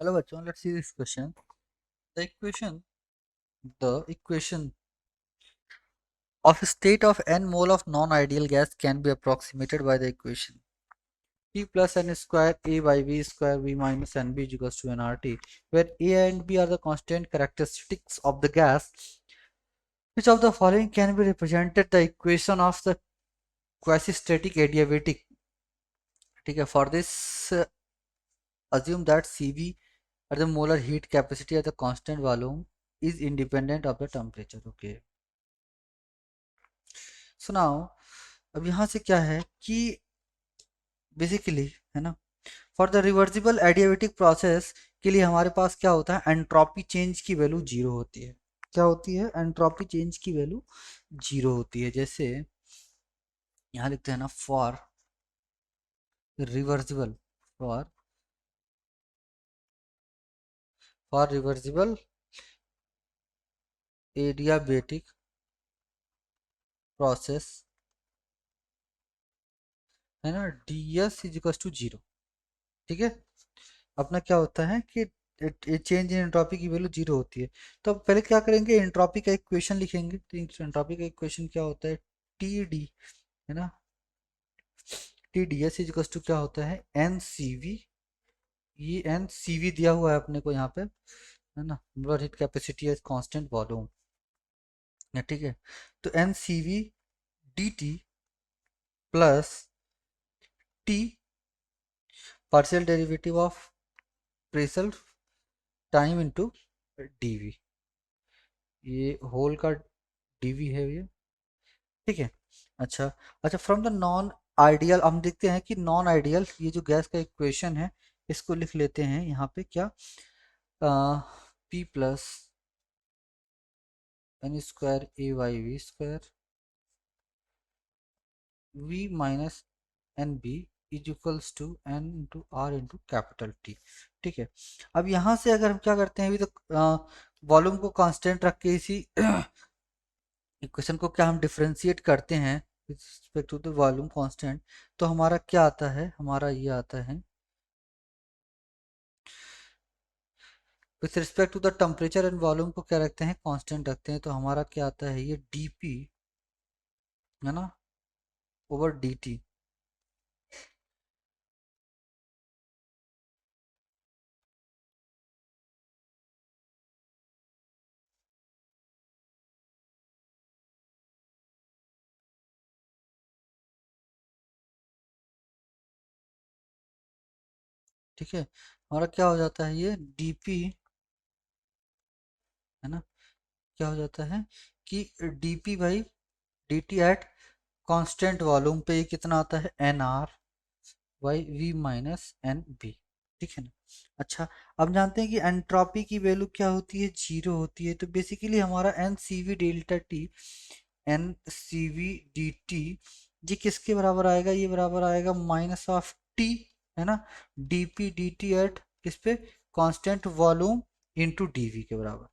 Hello, bachon. Let's see this question. The equation of a state of n mole of non-ideal gas can be approximated by the equation P plus n square A by V square V minus NB is equals to nRT, where A and B are the constant characteristics of the gas. Which of the following can be represented the equation of the quasi-static adiabatic? ठीक है, for this assume that Cv at the molar heat capacity at the constant volume is independent of the temperature. Okay. So now अब यहाँ से क्या है कि basically है ना, for the reversible adiabatic process के लिए हमारे पास क्या होता है, एंट्रोपी चेंज की वैल्यू जीरो होती है. क्या होती है? एंट्रोपी चेंज की वैल्यू जीरो होती है. जैसे यहाँ लिखते हैं ना, reversible for for reversible adiabatic process है ना, D S is equal to zero. ठीक है, अपना क्या होता है कि चेंज इन एंट्रोपी की वैल्यू जीरो होती है. तो अब पहले क्या करेंगे, एंट्रोपी का इक्वेशन लिखेंगे. तो एंट्रोपी का इक्वेशन क्या होता है, टी डी है ना, T D S is to क्या होता है, एन सी वी. ये एन सी वी दिया हुआ है अपने को यहाँ पे, है ना, मोलर हीट कैपेसिटी है कांस्टेंट वॉल्यूम. ठीक है, तो N C V D T plus T partial derivative of pressure time into DV. ये होल का डीवी है ये. ठीक है. अच्छा, अच्छा, फ्रॉम द नॉन आइडियल हम देखते हैं कि नॉन आइडियल ये जो गैस का इक्वेशन है, इसको लिख लेते हैं यहाँ पे क्या, P plus N square A Y V square V minus N B is equals to N into R into capital T. ठीक है, अब यहाँ से अगर हम क्या करते हैं, अभी तो वॉल्यूम को कांस्टेंट रख के इसी इक्वेशन को क्या हम डिफरेंशिएट करते हैं with respect to the volume constant, तो हमारा क्या आता है, हमारा ये आता है with respect to the temperature and volume को क्या रखते हैं, कांस्टेंट रखते हैं. तो हमारा क्या आता है, ये डीपी है ना, ओवर डी. ठीक है, हमारा क्या हो जाता है, ये डीपी है ना, क्या हो जाता है कि DP by D at constant volume पे ये कितना आता है, N R by V minus N B. ठीक है ना. अच्छा, अब जानते हैं कि एंट्रोपी की वैल्यू क्या होती है, जीरो होती है. तो बेसिकली हमारा N C V delta T, N C V D T, ये किसके बराबर आएगा, ये बराबर आएगा माइनस ऑफ टी है ना, D P D T at किस पे, constant volume into D V के बराबर.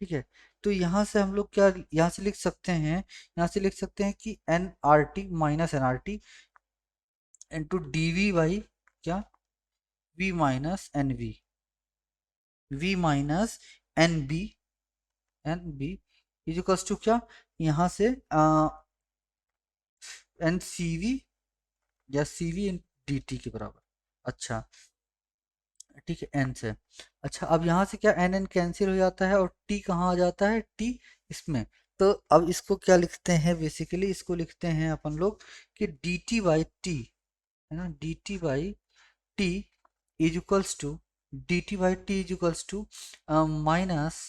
ठीक है, तो यहाँ से हम लोग क्या यहाँ से लिख सकते हैं, यहाँ से लिख सकते हैं कि N R T minus N R T into D V by क्या, V minus N V, V minus N B, N B is equals to क्या, यहाँ से एन सी वी या C V in D T के बराबर. अच्छा, ठीक है, एन से. अच्छा, अब यहाँ से क्या एन एन कैंसिल हो जाता है और टी कहाँ आ जाता है, टी इसमें. तो अब इसको क्या लिखते हैं, बेसिकली इसको लिखते हैं अपन लोग कि डी टी बाई टी है ना, D T by T is equals to, D T by T is equals to minus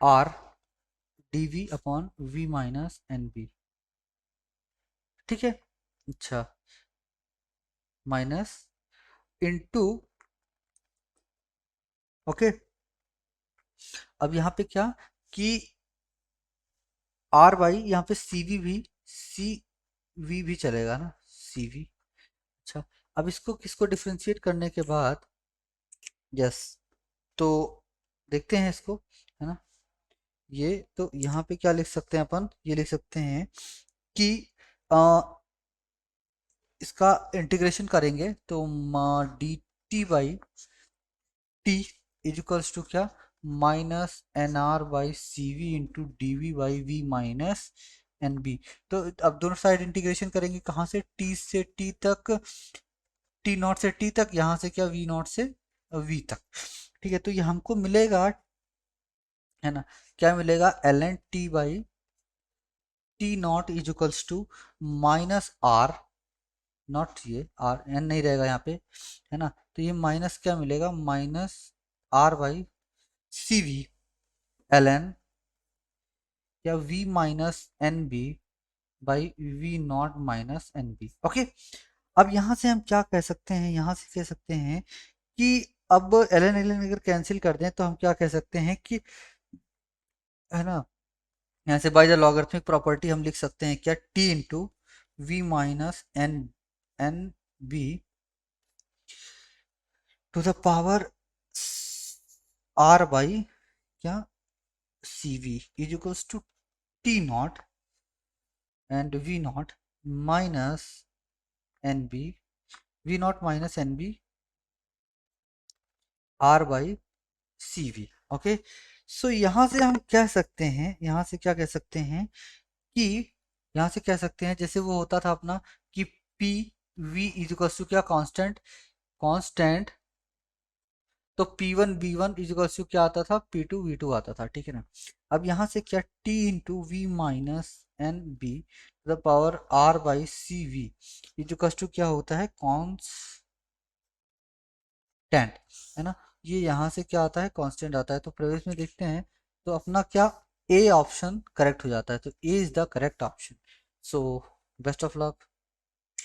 R D V upon V minus N B. ठीक है. अच्छा, माइनस इनटू, ओके. अब यहाँ पे क्या कि आर बाई यहाँ पे सी वी भी चलेगा ना, सी वी. अच्छा, अब इसको किसको डिफ्रेंशिएट करने के बाद, यस, तो देखते हैं इसको, है ना. ये तो यहाँ पे क्या लिख सकते हैं अपन, ये लिख सकते हैं कि इसका इंटीग्रेशन करेंगे तो D T by T is equals to क्या, minus N R by C V into D V by V minus N B. तो अब दोनों साइड इंटीग्रेशन करेंगे, कहाँ से, टी से टी तक, टी नॉट से टी तक, यहाँ से क्या वी नॉट से वी तक। ठीक है, तो ये हमको मिलेगा, है ना, क्या मिलेगा, L N T by T not is equals to minus R not, ये आर एन नहीं रहेगा यहाँ पे, है ना, तो ये माइनस क्या मिलेगा, minus R by C V L N या V minus N B by V nought minus N B. Okay, अब यहाँ से हम क्या कह सकते हैं, यहाँ से कह सकते हैं कि अब एल एन अगर कैंसिल कर दें तो हम क्या कह सकते हैं कि, है ना, यहाँ से बाय द लॉगरिथमिक प्रॉपर्टी हम लिख सकते हैं क्या, T into V minus N N B to the power R by क्या C V is equals to T nought and V nought minus N B, V nought minus N B R by C V. Okay, so यहाँ से हम कह सकते हैं, यहाँ से क्या कह सकते हैं कि, यहाँ से कह सकते हैं जैसे वो होता था अपना कि P V is equal to क्या, कांस्टेंट, कांस्टेंट, तो P one B one is equal to क्या आता था, पी टू वी टू आता था। ठीक है ना, अब यहाँ से क्या, T into V minus N B the power R by C V is equal to क्या होता है, कांस्टेंट, है ना, ये यहाँ से क्या आता है, कांस्टेंट आता है। तो प्रवेश में देखते हैं तो अपना क्या, ए ऑप्शन करेक्ट हो जाता है, तो A is the correct option. So best of luck.